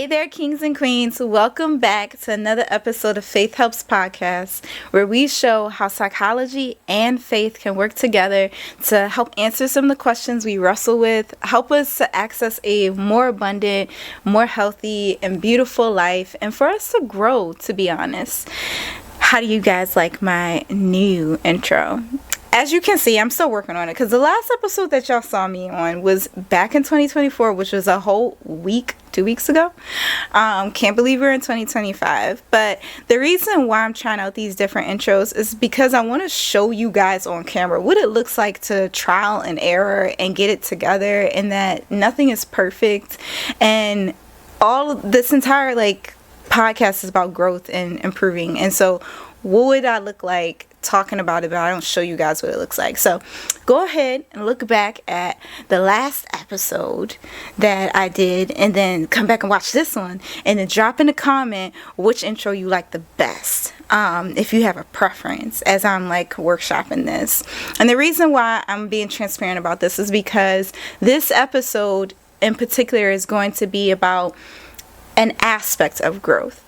there, kings and queens. Welcome back to another episode of Faith Helps Podcast, where we show how psychology and faith can work together to help answer some of the questions we wrestle with, help us to access a more abundant, more healthy, and beautiful life, and for us to grow, to be honest. How do you guys like my new intro? As you can see, I'm still working on it because the last episode that y'all saw me on was back in 2024, which was a whole week, 2 weeks ago. Can't believe we're in 2025. But the reason why I'm trying out these different intros is because I want to show you guys on camera what it looks like to trial and error and get it together, and that nothing is perfect. And all this entire podcast is about growth and improving. And so what would I look like talking about it, but I don't show you guys what it looks like? So go ahead and look back at the last episode that I did, and then come back and watch this one, and then drop in a comment which intro you like the best, if you have a preference, as I'm workshopping this. And the reason why I'm being transparent about this is because this episode in particular is going to be about an aspect of growth.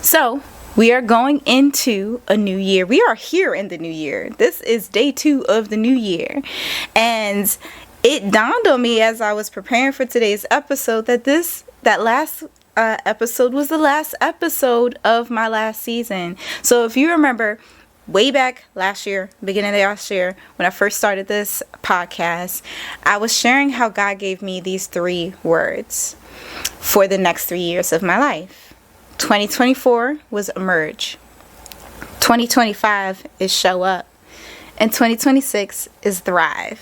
So we are going into a new year. We are here in the new year. This is day 2 of the new year. And it dawned on me as I was preparing for today's episode that last episode was the last episode of my last season. So if you remember way back last year, beginning of last year, when I first started this podcast, I was sharing how God gave me these 3 words for the next 3 years of my life. 2024 was emerge. 2025 is show up. And 2026 is thrive.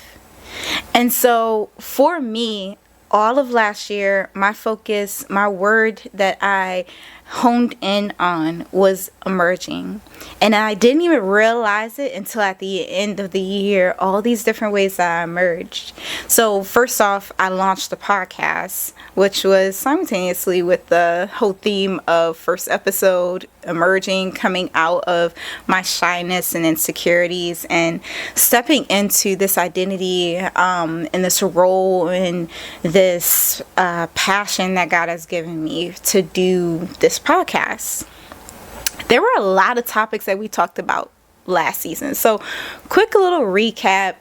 And so for me, all of last year, my focus, my word that I honed in on was emerging. And I didn't even realize it until at the end of the year, all these different ways that I emerged. So first off, I launched the podcast, which was simultaneously with the whole theme of first episode, emerging, coming out of my shyness and insecurities, and stepping into this identity and this role and this passion that God has given me to do this podcast. There were a lot of topics that we talked about last season. So quick little recap.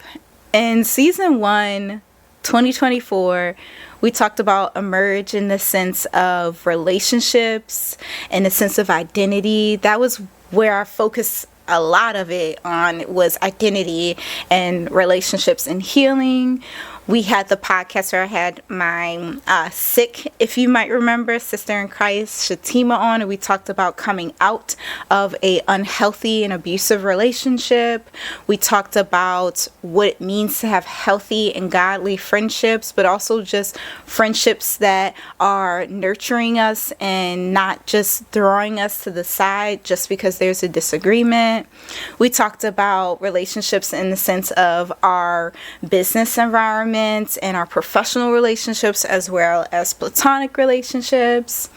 In season 1, 2024, we talked about emerge in the sense of relationships and the sense of identity. That was where our focus, a lot of it on, was identity and relationships and healing. We had the podcast where I had my sick, if you might remember, sister in Christ, Shatima, on, and we talked about coming out of a unhealthy and abusive relationship. We talked about what it means to have healthy and godly friendships, but also just friendships that are nurturing us and not just throwing us to the side just because there's a disagreement. We talked about relationships in the sense of our business environment and our professional relationships, as well as platonic relationships.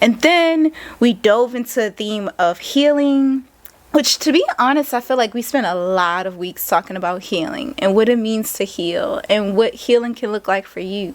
And then we dove into the theme of healing, which, to be honest, I feel like we spent a lot of weeks talking about healing and what it means to heal and what healing can look like for you.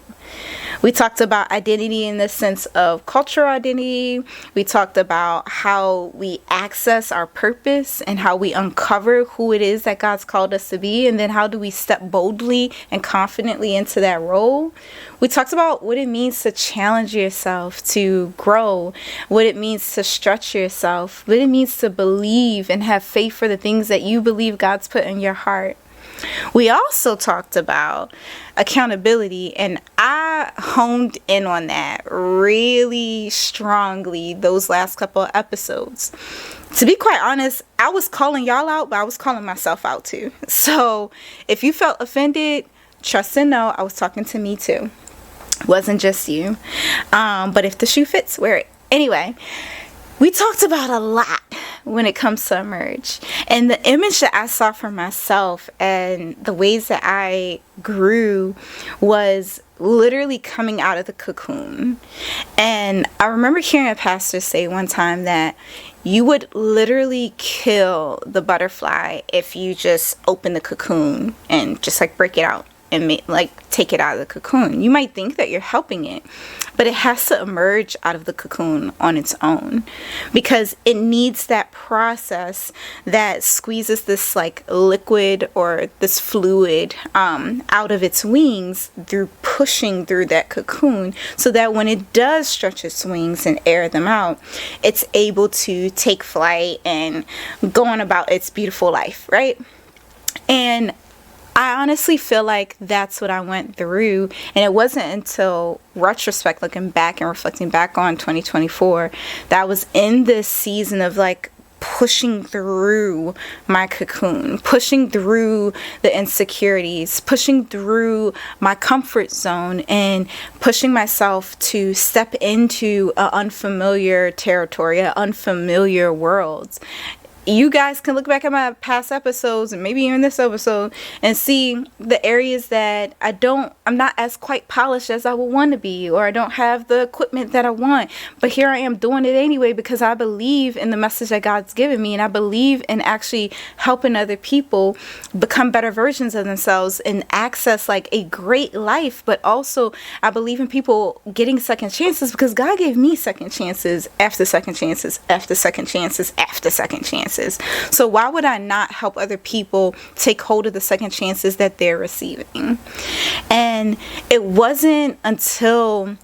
We talked about identity in the sense of cultural identity. We talked about how we access our purpose and how we uncover who it is that God's called us to be, and then how do we step boldly and confidently into that role. We talked about what it means to challenge yourself, to grow, what it means to stretch yourself, what it means to believe and have faith for the things that you believe God's put in your heart. We also talked about accountability, and I honed in on that really strongly those last couple of episodes. To be quite honest, I was calling y'all out, but I was calling myself out too. So if you felt offended, trust and know I was talking to me too. It wasn't just you. But if the shoe fits, wear it. Anyway, we talked about a lot when it comes to emerge, and the image that I saw for myself and the ways that I grew was literally coming out of the cocoon. And I remember hearing a pastor say one time that you would literally kill the butterfly if you just open the cocoon and just break it out and take it out of the cocoon. You might think that you're helping it, but it has to emerge out of the cocoon on its own, because it needs that process that squeezes this like liquid or this fluid out of its wings through pushing through that cocoon, so that when it does stretch its wings and air them out, it's able to take flight and go on about its beautiful life, right? And I honestly feel like that's what I went through. And it wasn't until retrospect, looking back and reflecting back on 2024, that I was in this season of like pushing through my cocoon, pushing through the insecurities, pushing through my comfort zone, and pushing myself to step into an unfamiliar territory, an unfamiliar world. You guys can look back at my past episodes and maybe even this episode and see the areas that I'm not as quite polished as I would want to be, or I don't have the equipment that I want. But here I am doing it anyway, because I believe in the message that God's given me, and I believe in actually helping other people become better versions of themselves and access like a great life. But also I believe in people getting second chances, because God gave me second chances after second chances after second chances after second chances. So why would I not help other people take hold of the second chances that they're receiving? And it wasn't until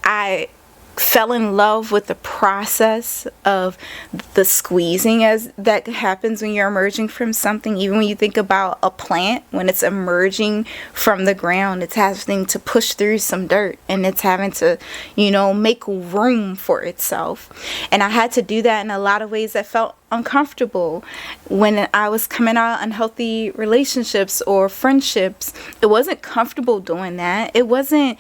I fell in love with the process of the squeezing as that happens when you're emerging from something. Even when you think about a plant, when it's emerging from the ground, it's having to push through some dirt, and it's having to, make room for itself. And I had to do that in a lot of ways that felt uncomfortable. When I was coming out of unhealthy relationships or friendships, it wasn't comfortable doing that. It wasn't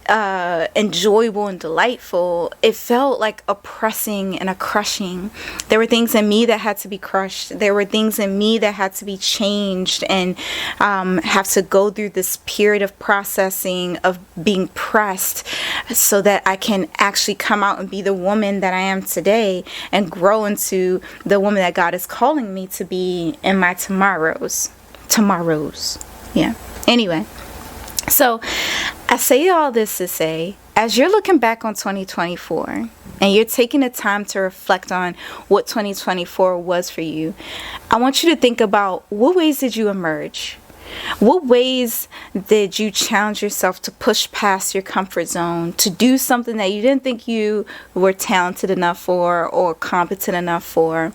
enjoyable and delightful. It felt like a pressing and a crushing. There were things in me that had to be crushed. There were things in me that had to be changed, and have to go through this period of processing, of being pressed, so that I can actually come out and be the woman that I am today, and grow into the woman that God is calling me to be in my tomorrows. Yeah. Anyway. So I say all this to say, as you're looking back on 2024 and you're taking the time to reflect on what 2024 was for you, I want you to think about, what ways did you emerge? What ways did you challenge yourself to push past your comfort zone, to do something that you didn't think you were talented enough for or competent enough for,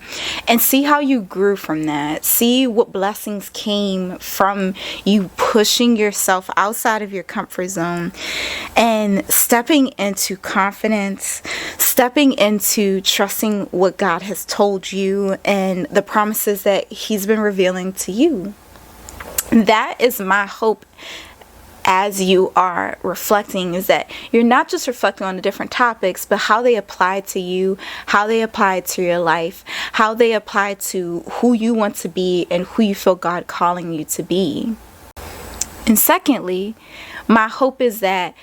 and see how you grew from that? See what blessings came from you pushing yourself outside of your comfort zone and stepping into confidence, stepping into trusting what God has told you and the promises that He's been revealing to you. That is my hope as you are reflecting, is that you're not just reflecting on the different topics, but how they apply to you, how they apply to your life, how they apply to who you want to be and who you feel God calling you to be. And secondly, my hope is that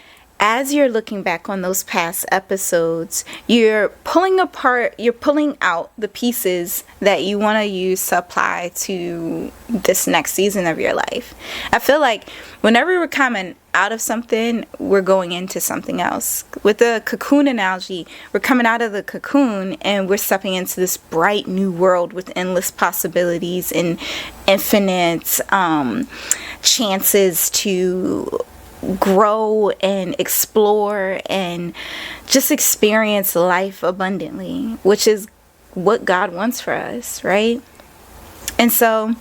as you're looking back on those past episodes, you're pulling out the pieces that you want to use to apply to this next season of your life. I feel like whenever we're coming out of something, we're going into something else. With the cocoon analogy, we're coming out of the cocoon and we're stepping into this bright new world with endless possibilities and infinite chances to grow and explore and just experience life abundantly, which is what God wants for us, right? And so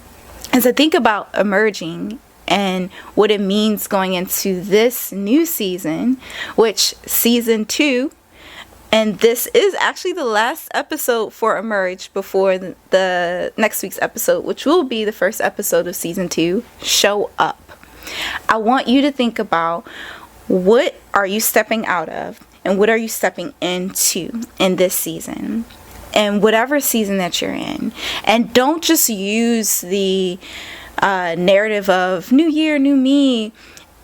as I think about emerging and what it means going into this new season, which season 2, and this is actually the last episode for Emerge before the next week's episode, which will be the first episode of season 2, Show Up. I want you to think about, what are you stepping out of and what are you stepping into in this season, and whatever season that you're in. And don't just use the narrative of new year, new me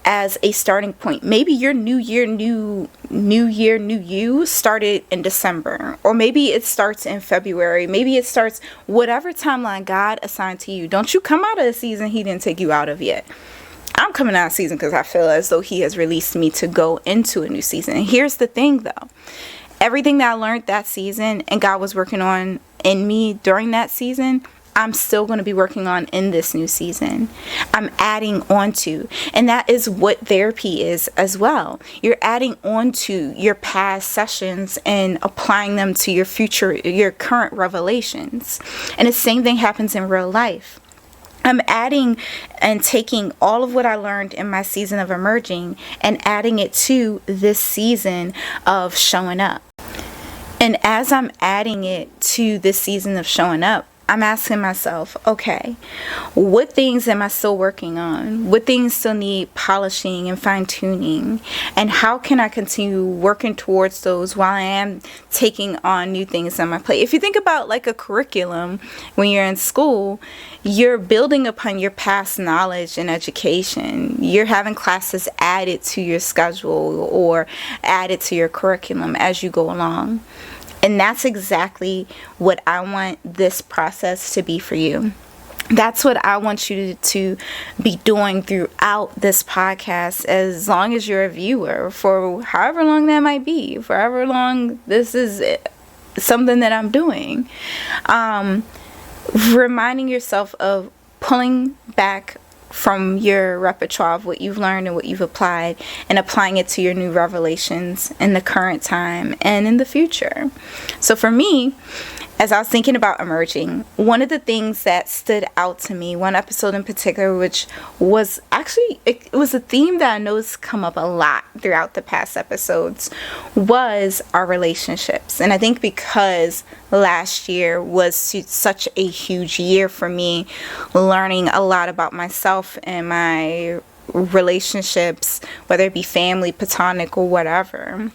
as a starting point. Maybe your new year, new you started in December, or maybe it starts in February. Maybe it starts whatever timeline God assigned to you. Don't you come out of the season He didn't take you out of yet. I'm coming out of season because I feel as though he has released me to go into a new season. And here's the thing though. Everything that I learned that season and God was working on in me during that season, I'm still going to be working on in this new season. I'm adding on to. And that is what therapy is as well. You're adding on to your past sessions and applying them to your future, your current revelations. And the same thing happens in real life. I'm adding and taking all of what I learned in my season of emerging and adding it to this season of showing up. And as I'm adding it to this season of showing up, I'm asking myself, okay, what things am I still working on? What things still need polishing and fine-tuning? And how can I continue working towards those while I am taking on new things on my plate? If you think about like a curriculum, when you're in school, you're building upon your past knowledge and education. You're having classes added to your schedule or added to your curriculum as you go along. And that's exactly what I want this process to be for you. That's what I want you to be doing throughout this podcast, as long as you're a viewer, for however long that might be, for however long this is something that I'm doing. Reminding yourself of pulling back from your repertoire of what you've learned and what you've applied, and applying it to your new revelations in the current time and in the future. So for me, as I was thinking about emerging, one of the things that stood out to me, one episode in particular, which was actually, it was a theme that I know has come up a lot throughout the past episodes, was our relationships. And I think because last year was such a huge year for me, learning a lot about myself and my relationships, whether it be family, platonic, or whatever,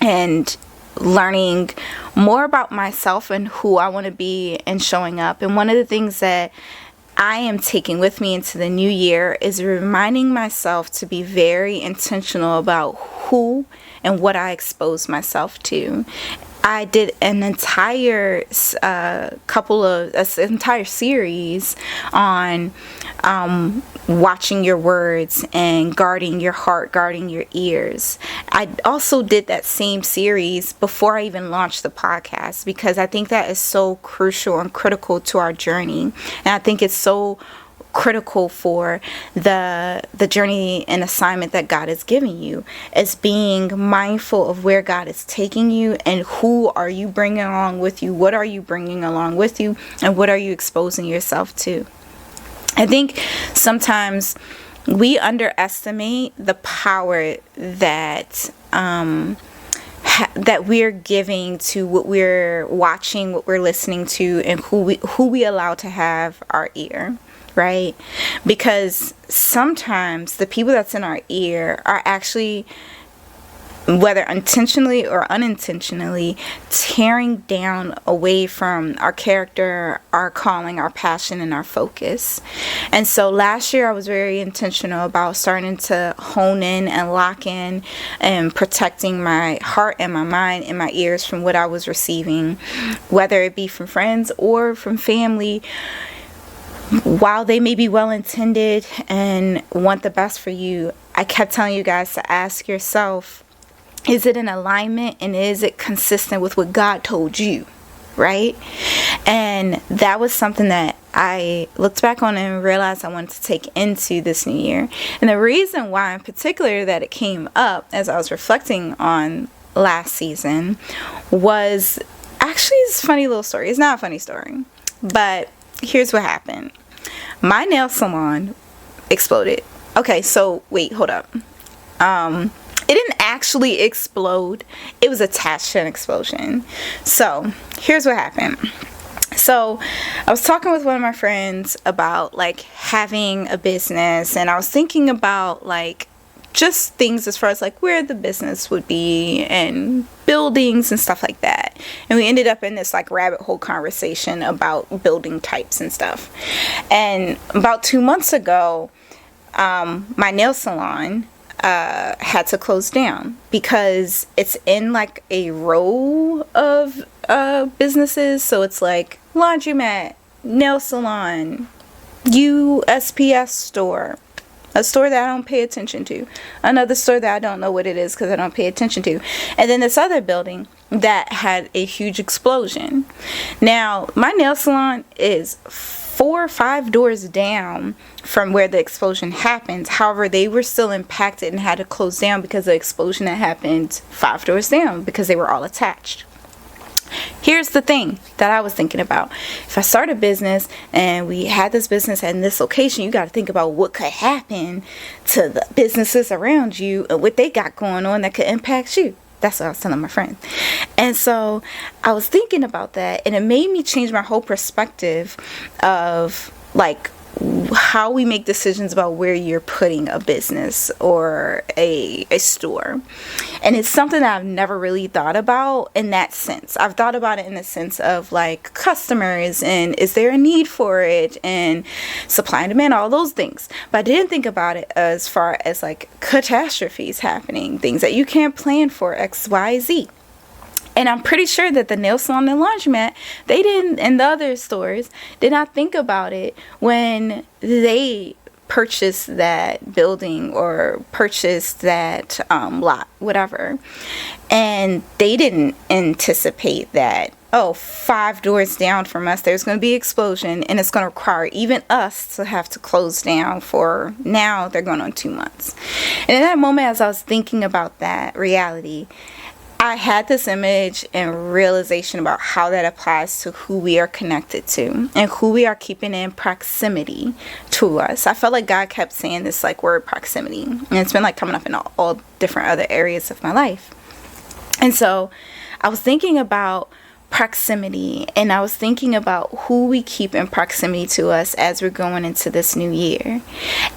and learning more about myself and who I want to be and showing up. And one of the things that I am taking with me into the new year is reminding myself to be very intentional about who and what I expose myself to. I did an entire entire series on watching your words and guarding your heart, guarding your ears. I also did that same series before I even launched the podcast, because I think that is so crucial and critical to our journey. And I think it's so critical for the journey and assignment that God is giving you, is being mindful of where God is taking you and who are you bringing along with you, what are you bringing along with you, and what are you exposing yourself to. I think sometimes we underestimate the power that that we're giving to what we're watching, what we're listening to, and who we allow to have our ear. Right? Because sometimes the people that's in our ear are actually, whether intentionally or unintentionally, tearing down away from our character, our calling, our passion, and our focus. And so last year I was very intentional about starting to hone in and lock in and protecting my heart and my mind and my ears from what I was receiving, whether it be from friends or from family. While they may be well-intended and want the best for you, I kept telling you guys to ask yourself, is it in alignment and is it consistent with what God told you, right? And that was something that I looked back on and realized I wanted to take into this new year. And the reason why in particular that it came up as I was reflecting on last season was actually this funny little story. It's not a funny story, but here's what happened. My nail salon exploded. Okay, so wait, hold up. It didn't actually explode. It was attached to an explosion. So here's what happened. So I was talking with one of my friends about like having a business, and I was thinking about like just things as far as like where the business would be and buildings and stuff like that. And we ended up in this like rabbit hole conversation about building types and stuff. And about 2 months ago, my nail salon had to close down because it's in like a row of businesses. So it's like laundromat, nail salon, USPS store, A store that I don't pay attention to. Another store that I don't know what it is because I don't pay attention to. And then this other building that had a huge explosion. Now, my nail salon is 4 or 5 doors down from where the explosion happened. However, they were still impacted and had to close down because of the explosion that happened 5 doors down because they were all attached. Here's the thing that I was thinking about. If I start a business and we had this business in this location, you got to think about what could happen to the businesses around you and what they got going on that could impact you. That's what I was telling my friend. And so I was thinking about that, and it made me change my whole perspective of like how we make decisions about where you're putting a business or a store. And it's something that I've never really thought about in that sense. I've thought about it in the sense of like customers and is there a need for it and supply and demand, all those things. But I didn't think about it as far as like catastrophes happening, things that you can't plan for, X, Y, Z. And I'm pretty sure that the nail salon and laundromat, they didn't, and the other stores, did not think about it when they purchased that building or purchased that lot, whatever. And they didn't anticipate that, 5 doors down from us, there's going to be an explosion, and it's going to require even us to have to close down for, now they're going on 2 months. And in that moment, as I was thinking about that reality, I had this image and realization about how that applies to who we are connected to and who we are keeping in proximity to us. I felt like God kept saying this like word proximity, and it's been like coming up in all different other areas of my life. And so I was thinking about proximity, and I was thinking about who we keep in proximity to us as we're going into this new year,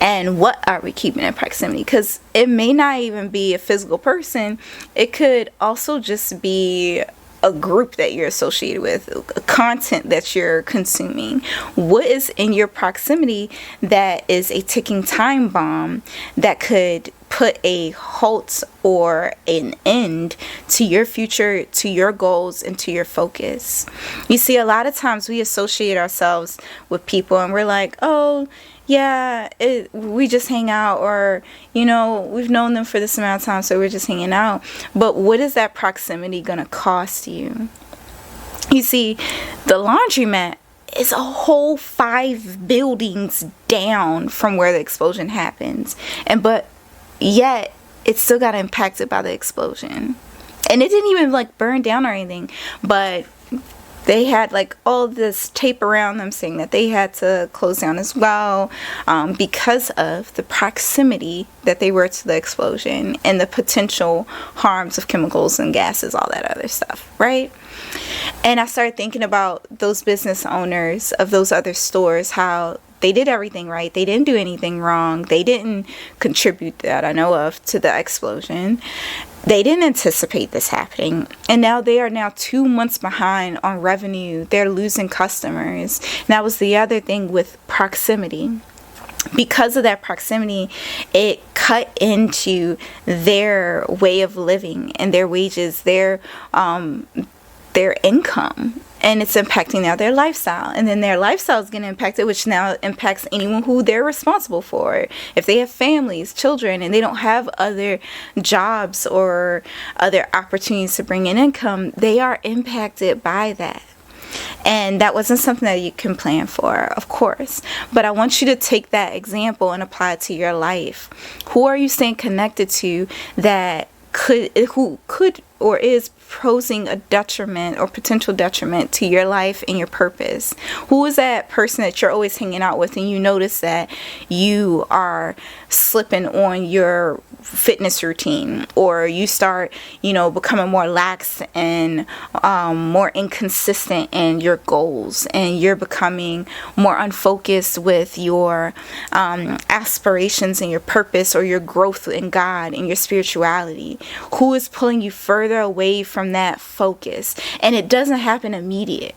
and what are we keeping in proximity, because it may not even be a physical person. It could also just be a group that you're associated with, content that you're consuming. What is in your proximity that is a ticking time bomb that could put a halt or an end to your future, to your goals, and to your focus? You see, a lot of times we associate ourselves with people and we're like, oh yeah, we just hang out, or we've known them for this amount of time, so we're just hanging out. But what is that proximity gonna cost you? You see, the laundromat is a whole 5 buildings down from where the explosion happens, but yet it still got impacted by the explosion, and it didn't even like burn down or anything, but they had like all this tape around them saying that they had to close down as well, because of the proximity that they were to the explosion and the potential harms of chemicals and gases, all that other stuff, right? And I started thinking about those business owners of those other stores, how they did everything right. They didn't do anything wrong. They didn't contribute, that I know of, to the explosion. They didn't anticipate this happening. And now they are now 2 months behind on revenue. They're losing customers. And that was the other thing with proximity. Because of that proximity, it cut into their way of living and their wages, their income, and it's impacting now their lifestyle, and then their lifestyle is getting impacted, which now impacts anyone who they're responsible for. If they have families, children, and they don't have other jobs or other opportunities to bring in income, they are impacted by that. And that wasn't something that you can plan for, of course. But I want you to take that example and apply it to your life. Who are you staying connected to that who could or is posing a detriment or potential detriment to your life and your purpose? Who is that person that you're always hanging out with and you notice that you are slipping on your fitness routine, or you start becoming more lax and more inconsistent in your goals, and you're becoming more unfocused with your aspirations and your purpose, or your growth in God and your spirituality? Who is pulling you further away from that focus? And it doesn't happen immediate.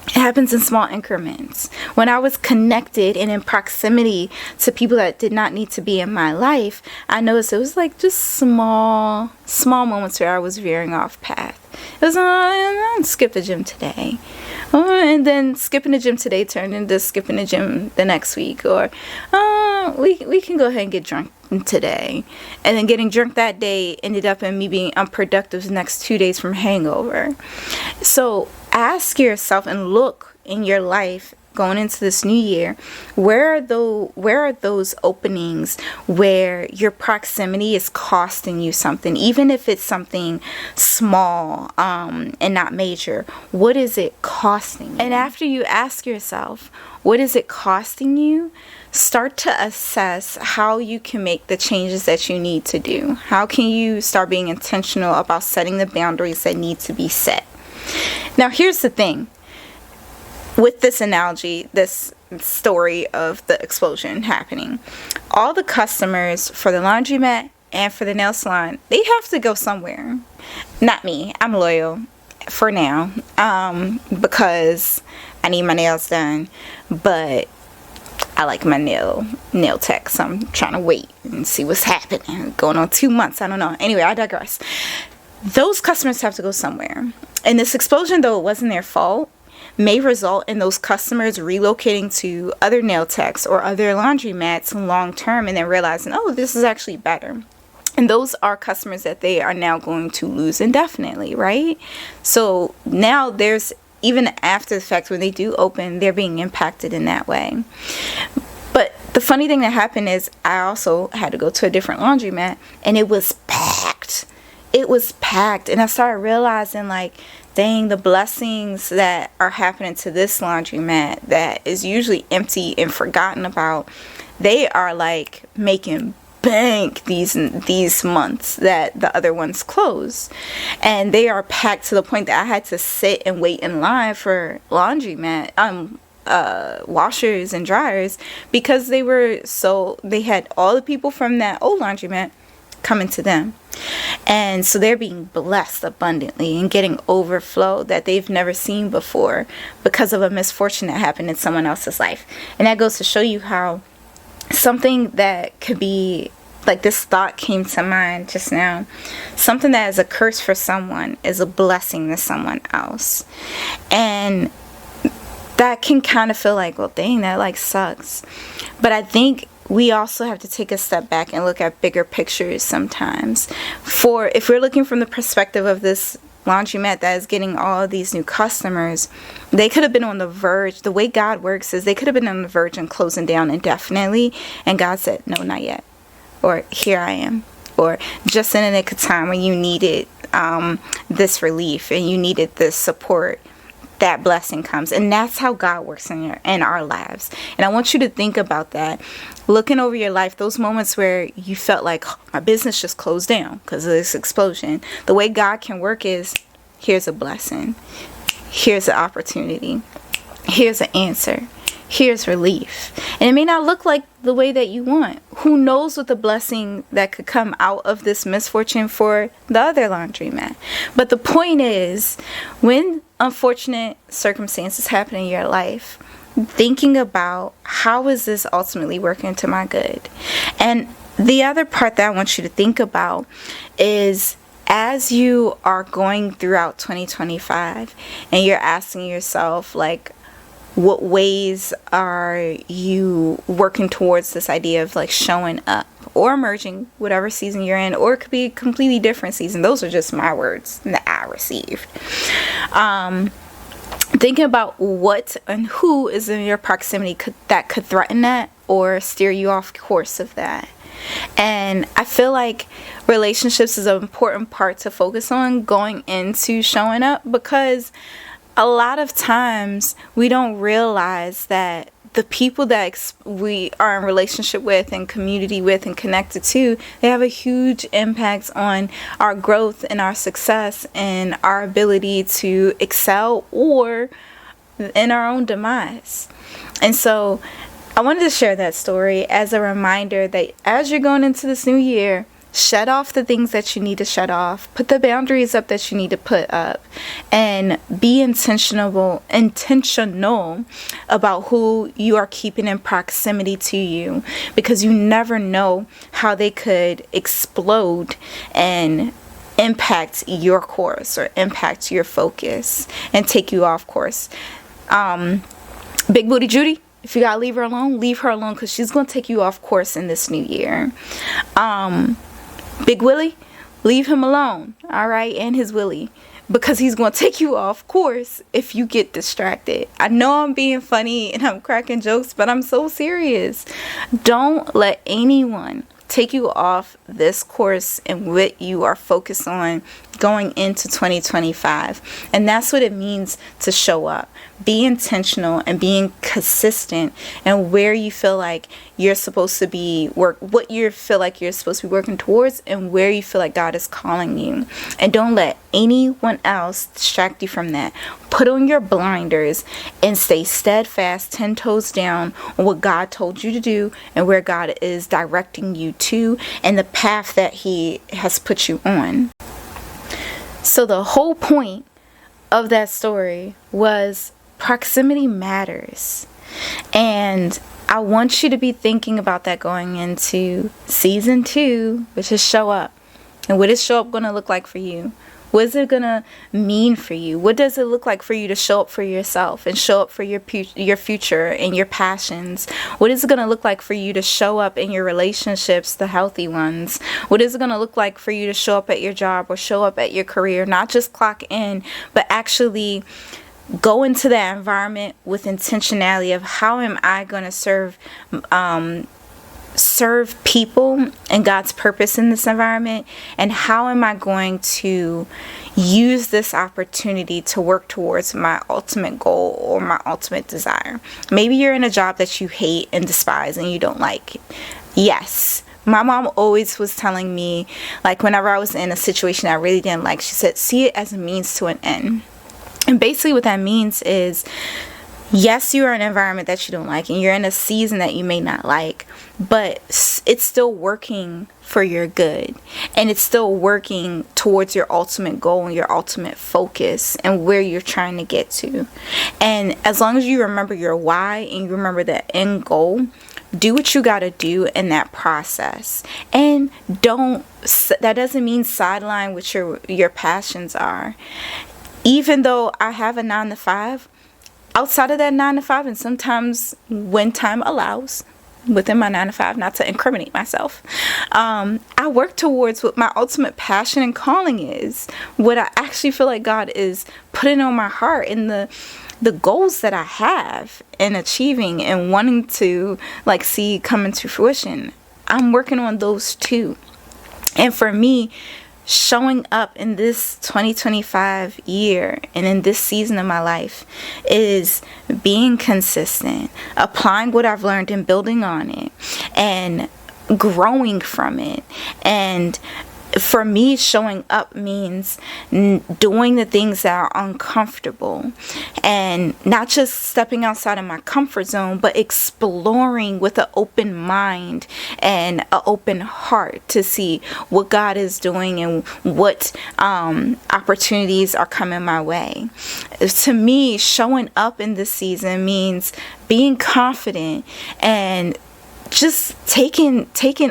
It happens in small increments. When I was connected and in proximity to people that did not need to be in my life, I noticed it was like just small moments where I was veering off path. It was, I'll skip the gym today. And then skipping the gym today turned into skipping the gym the next week. Or, we can go ahead and get drunk today. And then getting drunk that day ended up in me being unproductive the next 2 days from hangover. So ask yourself and look in your life going into this new year, where are those openings where your proximity is costing you something, even if it's something small and not major. What is it costing you? And after you ask yourself, what is it costing you? Start to assess how you can make the changes that you need to do. How can you start being intentional about setting the boundaries that need to be set? Now, here's the thing. With this analogy, this story of the explosion happening, all the customers for the laundromat and for the nail salon, they have to go somewhere. Not me. I'm loyal for now, because I need my nails done, but I like my nail tech, so I'm trying to wait and see what's happening. Going on 2 months, I don't know. Anyway, I digress. Those customers have to go somewhere. And this explosion, though it wasn't their fault, may result in those customers relocating to other nail techs or other laundromats long term, and then realizing, oh, this is actually better. And those are customers that they are now going to lose indefinitely, right? So now there's, even after the fact, when they do open, they're being impacted in that way. But the funny thing that happened is I also had to go to a different laundromat, and it was packed. It was packed. And I started realizing, like, dang, the blessings that are happening to this laundromat that is usually empty and forgotten about, they are like making bank these months that the other ones close. And they are packed to the point that I had to sit and wait in line for laundromat washers and dryers, because they had all the people from that old laundromat coming to them. And so they're being blessed abundantly and getting overflow that they've never seen before because of a misfortune that happened in someone else's life. And that goes to show you how something that could be, like, this thought came to mind just now, something that is a curse for someone is a blessing to someone else. And that can kind of feel like, well, dang, that like sucks. But I think we also have to take a step back and look at bigger pictures sometimes. For if we're looking from the perspective of this laundromat that is getting all of these new customers, they could have been on the verge. The way God works is they could have been on the verge and closing down indefinitely, and God said, no, not yet, or here I am, or just in a nick of time when you needed this relief and you needed this support, that blessing comes. And that's how God works in our lives. And I want you to think about that. Looking over your life, those moments where you felt like, oh, my business just closed down because of this explosion. The way God can work is, here's a blessing. Here's an opportunity. Here's an answer. Here's relief. And it may not look like the way that you want. Who knows what the blessing that could come out of this misfortune for the other laundromat. But the point is, when unfortunate circumstances happen in your life, thinking about how is this ultimately working to my good. And the other part that I want you to think about is, as you are going throughout 2025 and you're asking yourself, like, what ways are you working towards this idea of like showing up or emerging, whatever season you're in, or it could be a completely different season. Those are just my words that I received. Thinking about what and who is in your proximity that could threaten that or steer you off course of that. And I feel like relationships is an important part to focus on going into showing up, because a lot of times we don't realize that the people that we are in relationship with and community with and connected to, they have a huge impact on our growth and our success and our ability to excel or in our own demise. And so I wanted to share that story as a reminder that as you're going into this new year, Shut off the things that you need to shut off. Put the boundaries up that you need to put up. And be intentional about who you are keeping in proximity to you. Because you never know how they could explode and impact your course or impact your focus and take you off course. Big Booty Judy, if you gotta leave her alone, because she's gonna take you off course in this new year. Big Willie, leave him alone, all right, and his Willie, because he's going to take you off course if you get distracted. I know I'm being funny and I'm cracking jokes, but I'm so serious. Don't let anyone take you off this course and what you are focused on going into 2025. And that's what it means to show up. Be intentional and being consistent and where you feel like you're supposed to be what you feel like you're supposed to be working towards and where you feel like God is calling you. And don't let anyone else distract you from that. Put on your blinders and stay steadfast, 10 toes down on what God told you to do and where God is directing you to and the path that He has put you on. So the whole point of that story was proximity matters. And I want you to be thinking about that going into season 2, which is show up. And what is show up going to look like for you? What is it going to mean for you? What does it look like for you to show up for yourself and show up for your future and your passions? What is it going to look like for you to show up in your relationships, the healthy ones? What is it going to look like for you to show up at your job or show up at your career? Not just clock in, but actually go into that environment with intentionality of how am I going to serve people and God's purpose in this environment, and how am I going to use this opportunity to work towards my ultimate goal or my ultimate desire. Maybe you're in a job that you hate and despise and you don't like. Yes, my mom always was telling me, like whenever I was in a situation I really didn't like, she said, see it as a means to an end. And basically what that means is, yes, you are in an environment that you don't like and you're in a season that you may not like, but it's still working for your good and it's still working towards your ultimate goal and your ultimate focus and where you're trying to get to. And as long as you remember your why and you remember the end goal, do what you got to do in that process. And that doesn't mean sideline what your passions are. Even though I have a 9-to-5, outside of that 9-to-5, and sometimes when time allows, within my 9-to-5, not to incriminate myself, I work towards what my ultimate passion and calling is, what I actually feel like God is putting on my heart, and the goals that I have in achieving and wanting to see come into fruition. I'm working on those too. And for me, showing up in this 2025 year and in this season of my life is being consistent, applying what I've learned and building on it and growing from it. And for me, showing up means doing the things that are uncomfortable and not just stepping outside of my comfort zone, but exploring with an open mind and an open heart to see what God is doing and what opportunities are coming my way. To me, showing up in this season means being confident and just taking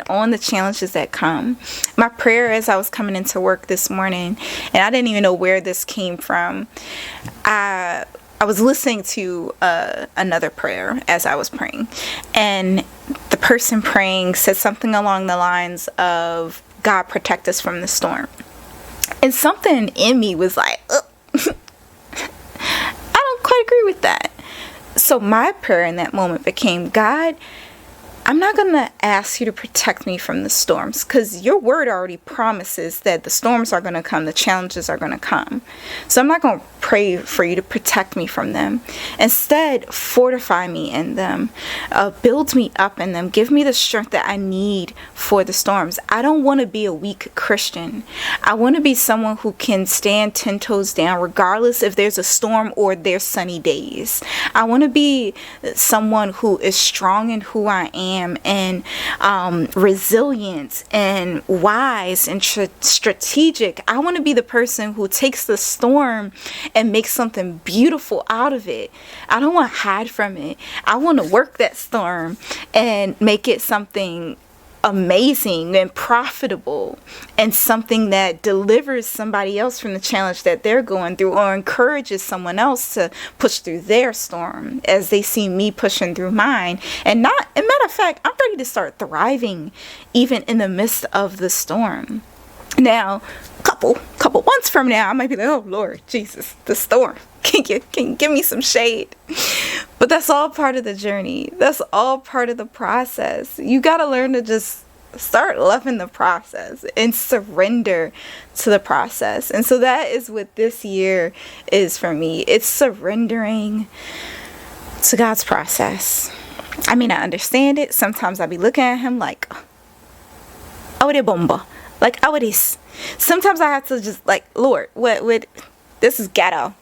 on the challenges that come. My prayer as I was coming into work this morning, and I didn't even know where this came from, I was listening to another prayer as I was praying, and the person praying said something along the lines of, God protect us from the storm. And something in me was like, I don't quite agree with that. So my prayer in that moment became, God, I'm not going to ask you to protect me from the storms, because your word already promises that the storms are going to come, the challenges are going to come. So I'm not going to pray for you to protect me from them. Instead, fortify me in them, build me up in them, give me the strength that I need for the storms. I don't want to be a weak Christian. I want to be someone who can stand 10 toes down regardless if there's a storm or there's sunny days. I want to be someone who is strong in who I am, and resilient and wise and strategic. I want to be the person who takes the storm and makes something beautiful out of it. I don't want to hide from it. I want to work that storm and make it something amazing and profitable, and something that delivers somebody else from the challenge that they're going through, or encourages someone else to push through their storm as they see me pushing through mine. And matter of fact, I'm ready to start thriving even in the midst of the storm. Now, couple months from now, I might be like, oh Lord Jesus, the storm. Can you give me some shade? But that's all part of the journey. That's all part of the process. You got to learn to just start loving the process and surrender to the process. And so that is what this year is for me. It's surrendering to God's process. I mean, I understand it. Sometimes I'll be looking at him like, oh, de bomba. Like, oh, it is. Sometimes I have to just like, Lord, what, this is ghetto.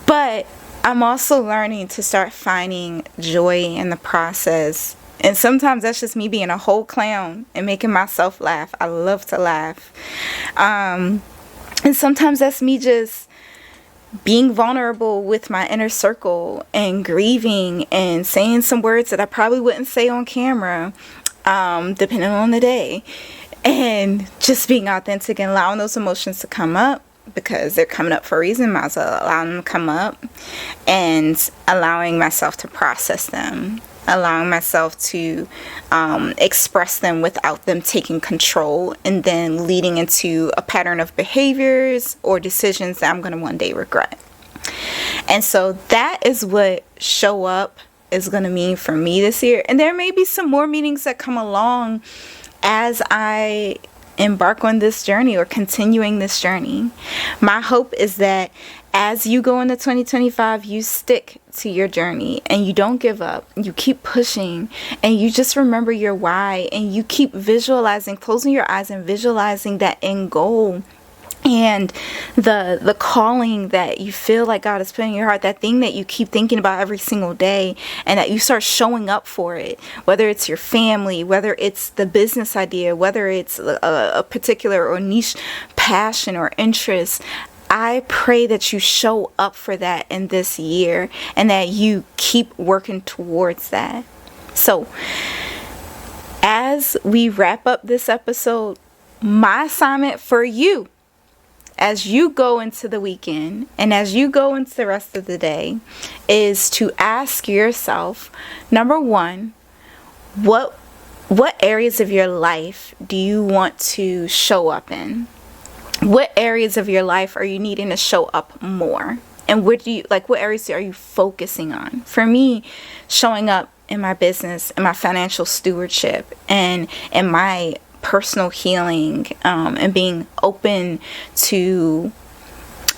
But I'm also learning to start finding joy in the process. And sometimes that's just me being a whole clown and making myself laugh. I love to laugh. And sometimes that's me just being vulnerable with my inner circle and grieving and saying some words that I probably wouldn't say on camera, depending on the day. And just being authentic and allowing those emotions to come up, because they're coming up for a reason. Might as well allow them to come up, and allowing myself to process them, allowing myself to express them without them taking control, and then leading into a pattern of behaviors or decisions that I'm going to one day regret. And so that is what show up is going to mean for me this year. And there may be some more meanings that come along as I embark on this journey or continuing this journey. My hope is that as you go into 2025, you stick to your journey and you don't give up. You keep pushing and you just remember your why, and you keep visualizing, closing your eyes and visualizing that end goal and the calling that you feel like God has put in your heart, that thing that you keep thinking about every single day, and that you start showing up for it, whether it's your family, whether it's the business idea, whether it's a particular or niche passion or interest. I pray that you show up for that in this year, and that you keep working towards that. So as we wrap up this episode, my assignment for you, as you go into the weekend and as you go into the rest of the day, is to ask yourself, number one, what areas of your life do you want to show up in? What areas of your life are you needing to show up more? And what areas are you focusing on? For me, showing up in my business, in my financial stewardship, and in my personal healing, and being open to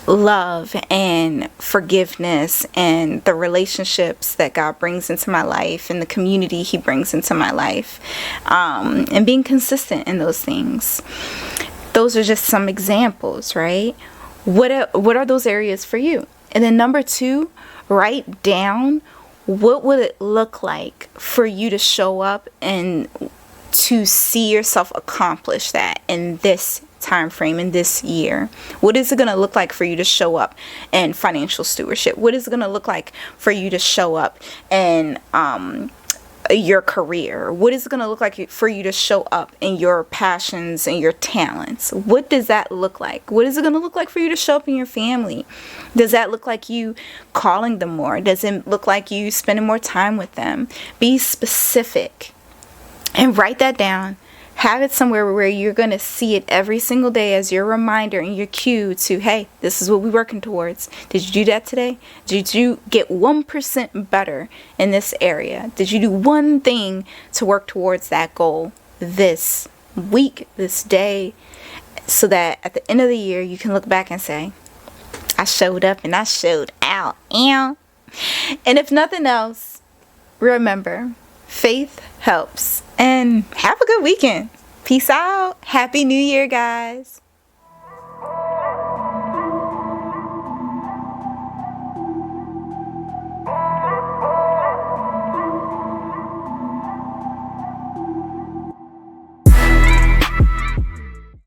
love and forgiveness and the relationships that God brings into my life and the community he brings into my life, and being consistent in those things. Those are just some examples, right? What are those areas for you? And then number two, write down what would it look like for you to show up and to see yourself accomplish that in this time frame, in this year. What is it going to look like for you to show up in financial stewardship? What is it going to look like for you to show up in your career? What is it going to look like for you to show up in your passions and your talents? What does that look like? What is it going to look like for you to show up in your family? Does that look like you calling them more? Does it look like you spending more time with them? Be specific and write that down. Have it somewhere where you're going to see it every single day as your reminder and your cue to, hey, this is what we're working towards. Did you do that today? Did you get 1% better in this area? Did you do one thing to work towards that goal this week, this day, so that at the end of the year, you can look back and say, I showed up and I showed out. And if nothing else, remember, faith helps. And have a good weekend. Peace out. Happy New Year, guys.